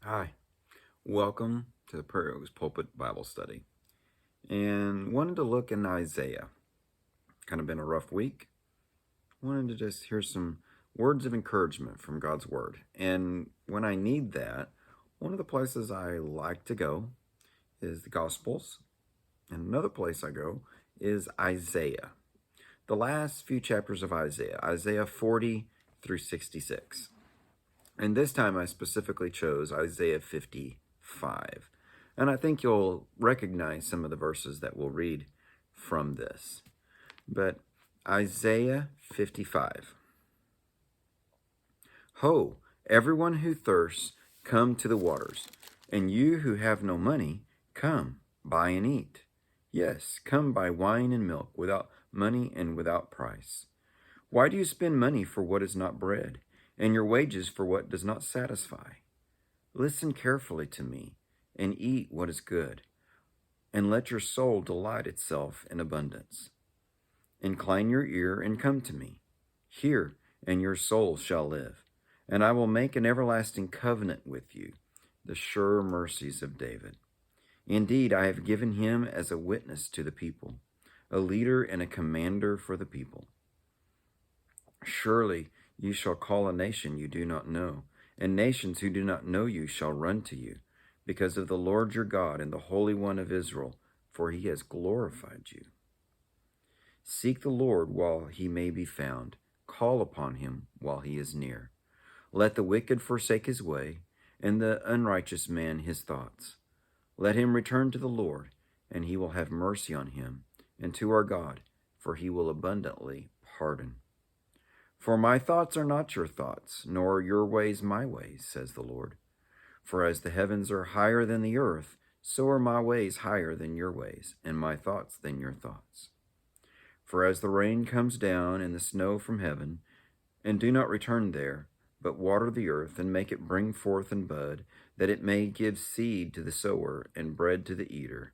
Hi, welcome to the Prairie Oaks Pulpit Bible Study. And wanted to look in Isaiah. Kind of been a rough week. Wanted to just hear some words of encouragement from God's Word. And when I need that, one of the places I like to go is the Gospels. And another place I go is Isaiah. The last few chapters of Isaiah 40 through 66. And this time I specifically chose Isaiah 55. And I think you'll recognize some of the verses that we'll read from this. But Isaiah 55. Ho, everyone who thirsts, come to the waters. And you who have no money, come, buy and eat. Yes, come buy wine and milk without money and without price. Why do you spend money for what is not bread, and your wages for what does not satisfy? Listen carefully to me, and eat what is good, and let your soul delight itself in abundance. Incline your ear and come to me. Hear, and your soul shall live. And I will make an everlasting covenant with you, the sure mercies of David. Indeed, I have given him as a witness to the people, a leader and a commander for the people. Surely you shall call a nation you do not know, and nations who do not know you shall run to you, because of the Lord your God and the Holy One of Israel, for he has glorified you. Seek the Lord while he may be found. Call upon him while he is near. Let the wicked forsake his way, and the unrighteous man his thoughts. Let him return to the Lord, and he will have mercy on him, and to our God, for he will abundantly pardon. For my thoughts are not your thoughts, nor are your ways my ways, says the Lord. For as the heavens are higher than the earth, so are my ways higher than your ways, and my thoughts than your thoughts. For as the rain comes down and the snow from heaven, and do not return there, but water the earth and make it bring forth and bud, that it may give seed to the sower and bread to the eater,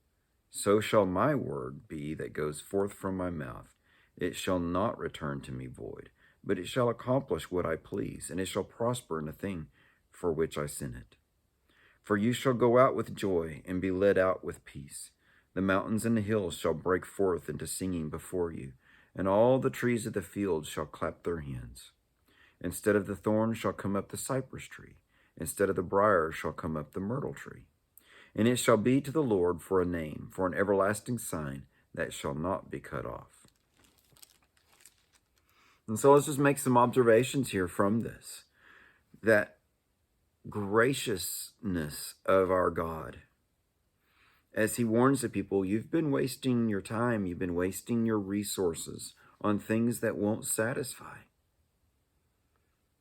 so shall my word be that goes forth from my mouth. It shall not return to me void, but it shall accomplish what I please, and it shall prosper in the thing for which I sent it. For you shall go out with joy and be led out with peace. The mountains and the hills shall break forth into singing before you, and all the trees of the field shall clap their hands. Instead of the thorn shall come up the cypress tree, instead of the brier shall come up the myrtle tree. And it shall be to the Lord for a name, for an everlasting sign that shall not be cut off. And so let's just make some observations here from this. That graciousness of our God. As he warns the people, you've been wasting your time, you've been wasting your resources on things that won't satisfy.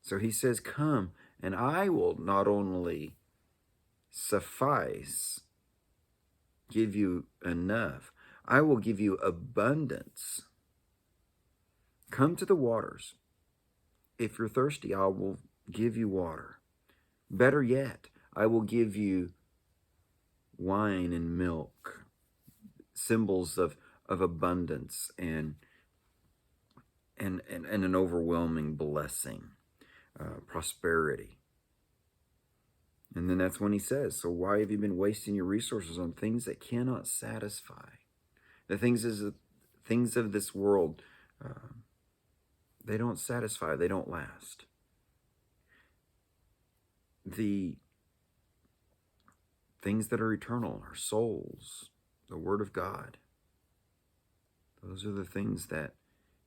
So he says, come, and I will not only suffice, give you enough, I will give you abundance. Come to the waters. If you're thirsty, I will give you water. Better yet, I will give you wine and milk, symbols of abundance and an overwhelming blessing, prosperity. And then that's when he says, so why have you been wasting your resources on things that cannot satisfy? The things of this world, they don't satisfy, they don't last. The things that are eternal, our souls, the Word of God, those are the things that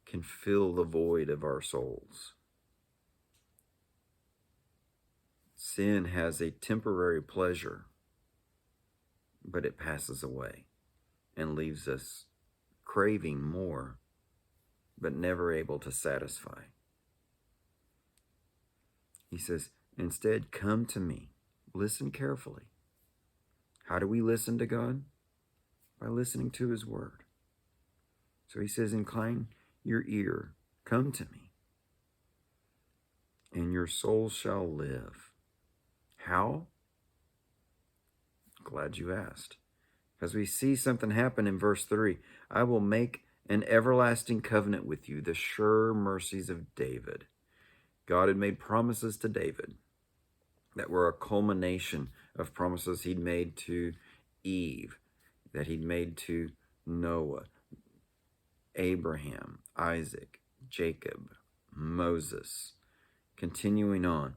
can fill the void of our souls. Sin has a temporary pleasure, but it passes away and leaves us craving more, but never able to satisfy. He says, instead, come to me. Listen carefully. How do we listen to God? By listening to his word. So he says, incline your ear, come to me, and your soul shall live. How? Glad you asked. Because we see something happen in verse 3. I will make an everlasting covenant with you, the sure mercies of David. God had made promises to David. that were a culmination of promises he'd made to Eve, that he'd made to Noah, Abraham, Isaac, Jacob, Moses, continuing on,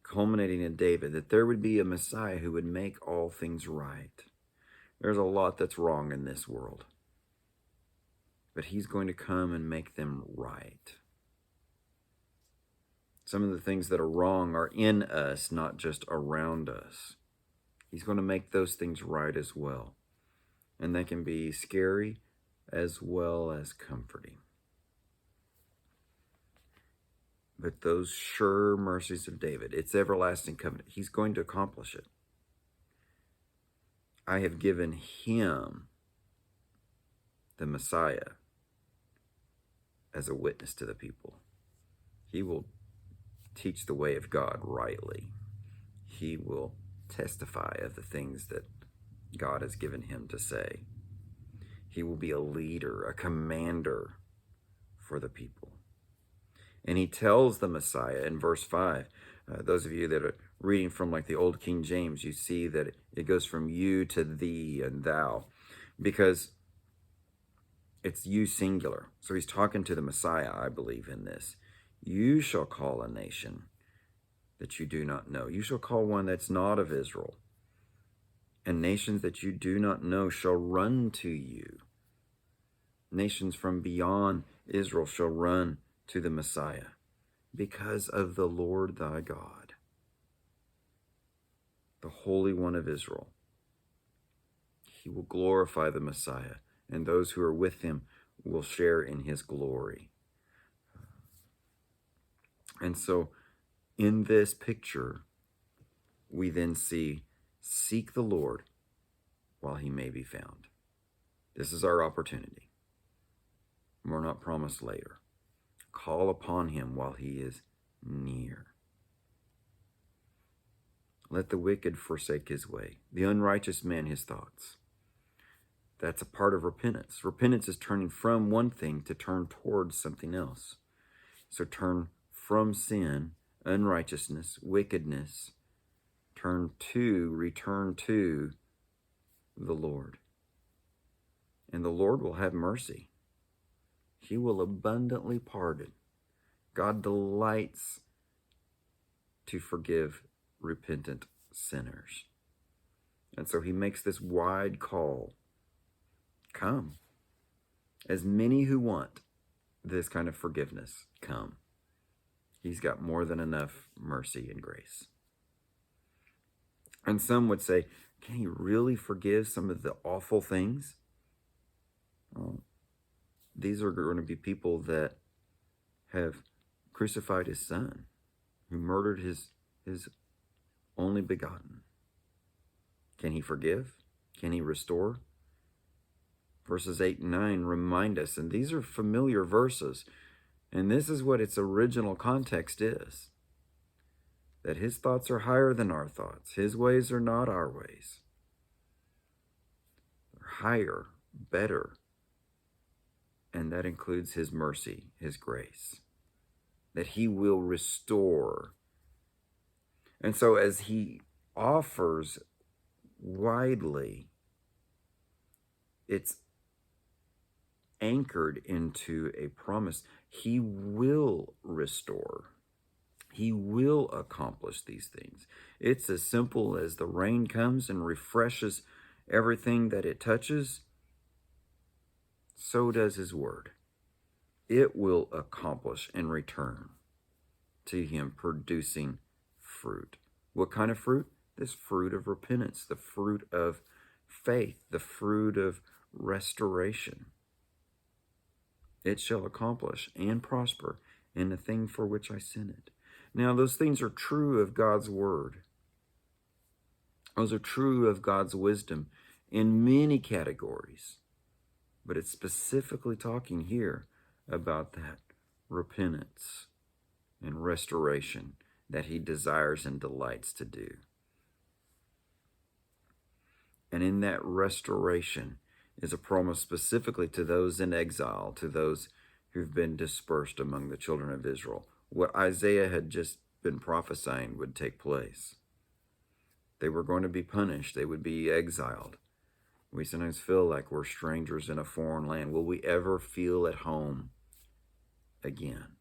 culminating in David, that there would be a Messiah who would make all things right. There's a lot that's wrong in this world, but he's going to come and make them right. Some of the things that are wrong are in us, not just around us. He's going to make those things right as well. And they can be scary as well as comforting. But those sure mercies of David, it's everlasting covenant. He's going to accomplish it. I have given him, the Messiah, as a witness to the people. He will teach the way of God rightly. He will testify of the things that God has given him to say. He will be a leader, a commander for the people. And he tells the Messiah in verse 5, those of you that are reading from like the old King James, you see that it goes from you to thee and thou, because it's you singular. So he's talking to the Messiah, I believe, in this. You shall call a nation that you do not know. You shall call one that's not of Israel. And nations that you do not know shall run to you. Nations from beyond Israel shall run to the Messiah because of the Lord thy God, the Holy One of Israel. He will glorify the Messiah, and those who are with him will share in his glory. And so in this picture, we then see, seek the Lord while he may be found. This is our opportunity. We're not promised later. Call upon him while he is near. Let the wicked forsake his way, the unrighteous man his thoughts. That's a part of repentance. Repentance is turning from one thing to turn towards something else. So turn from sin, unrighteousness, wickedness, return to the Lord. And the Lord will have mercy. He will abundantly pardon. God delights to forgive repentant sinners. And so he makes this wide call. Come. As many who want this kind of forgiveness, come. He's got more than enough mercy and grace. And some would say, can he really forgive some of the awful things? Well, these are going to be people that have crucified his son, who murdered his only begotten. Can he forgive? Can he restore? Verses 8 and 9 remind us, and these are familiar verses, and this is what its original context is, that his thoughts are higher than our thoughts. His ways are not our ways. They're higher, better, and that includes his mercy, his grace, that he will restore. And so as he offers widely, it's anchored into a promise. He will restore. He will accomplish these things. It's as simple as the rain comes and refreshes everything that it touches. So does his word. It will accomplish and return to him, producing fruit. What kind of fruit? This fruit of repentance, the fruit of faith, the fruit of restoration. It shall accomplish and prosper in the thing for which I sent it. Now, those things are true of God's word. Those are true of God's wisdom in many categories. But it's specifically talking here about that repentance and restoration that he desires and delights to do. And in that restoration is a promise specifically to those in exile, to those who've been dispersed among the children of Israel. What Isaiah had just been prophesying would take place. They were going to be punished. They would be exiled. We sometimes feel like we're strangers in a foreign land. Will we ever feel at home again?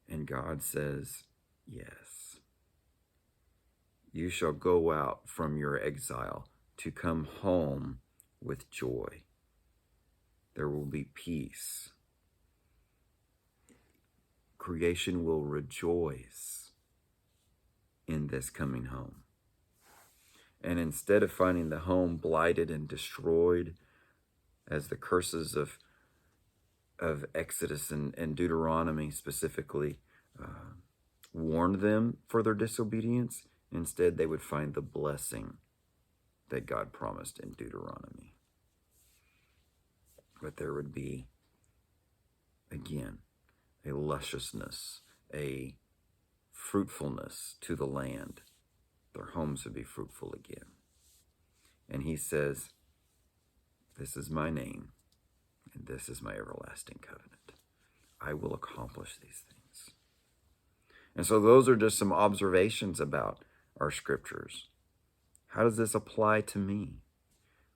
And God says, yes. You shall go out from your exile to come home with joy. There will be peace. Creation will rejoice in this coming home. And instead of finding the home blighted and destroyed, as the curses of Exodus and Deuteronomy specifically warned them for their disobedience, instead they would find the blessing that God promised in Deuteronomy. But there would be, again, a lusciousness, a fruitfulness to the land. Their homes would be fruitful again. And he says, this is my name, and this is my everlasting covenant. I will accomplish these things. And so those are just some observations about our scriptures. How does this apply to me?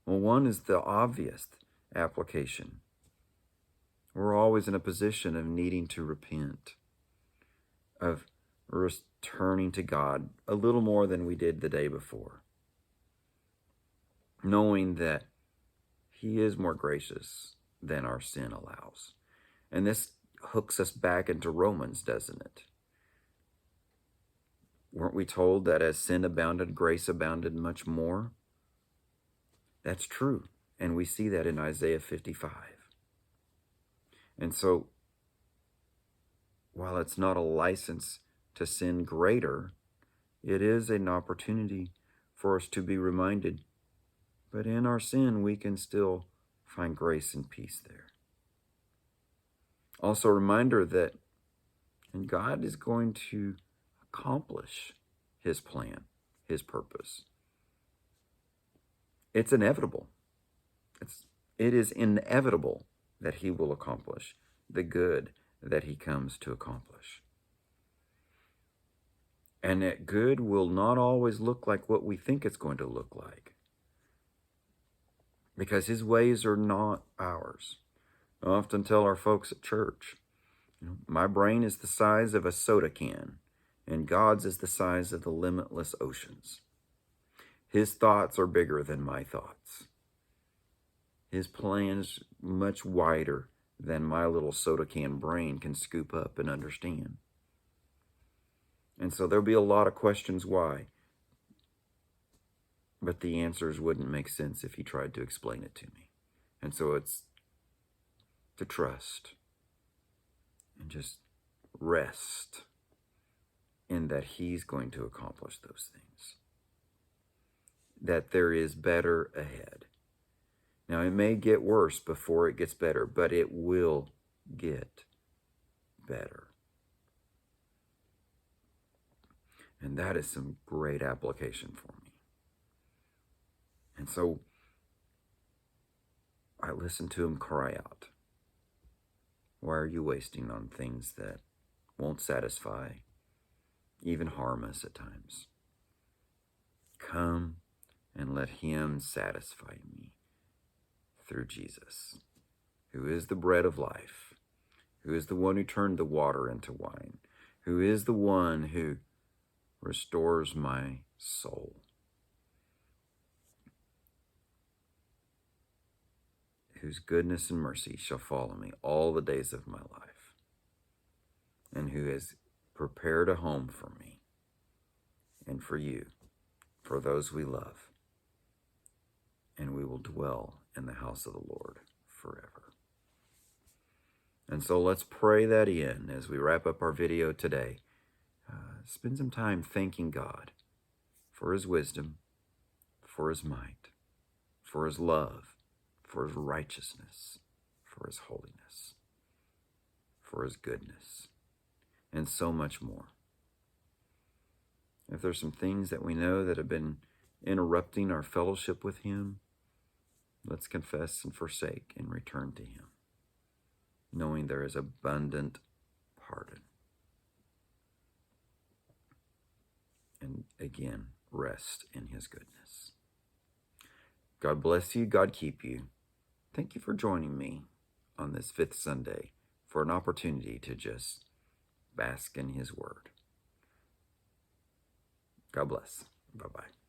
Well, one is the obvious application. We're always in a position of needing to repent, of returning to God a little more than we did the day before, knowing that he is more gracious than our sin allows. And this hooks us back into Romans, doesn't it? Weren't we told that as sin abounded, grace abounded much more? That's true. And we see that in Isaiah 55. And so, while it's not a license to sin greater, it is an opportunity for us to be reminded, but in our sin, we can still find grace and peace there. Also, a reminder that and God is going to accomplish his plan, his purpose. It's inevitable. It is inevitable that he will accomplish the good that he comes to accomplish. And that good will not always look like what we think it's going to look like, because his ways are not ours. I often tell our folks at church, my brain is the size of a soda can, and God's is the size of the limitless oceans. His thoughts are bigger than my thoughts. His plan's much wider than my little soda can brain can scoop up and understand. And so there'll be a lot of questions why, but the answers wouldn't make sense if he tried to explain it to me. And so it's to trust and just rest in that he's going to accomplish those things, that there is better ahead. Now, it may get worse before it gets better, but it will get better. And that is some great application for me. And so I listen to him cry out, why are you wasting on things that won't satisfy, even harm us at times? Come and let him satisfy me through Jesus, who is the bread of life, who is the one who turned the water into wine, who is the one who restores my soul, whose goodness and mercy shall follow me all the days of my life, and who has prepared a home for me and for you, for those we love, and we will dwell in the house of the Lord forever. And so let's pray that in as we wrap up our video today. Spend some time thanking God for his wisdom, for his might, for his love, for his righteousness, for his holiness, for his goodness, and so much more. If there's some things that we know that have been interrupting our fellowship with him, let's confess and forsake and return to him, knowing there is abundant pardon. and again rest in his goodness. God bless you. God keep you. Thank you for joining me on this fifth Sunday for an opportunity to just bask in his word. God bless. Bye-bye.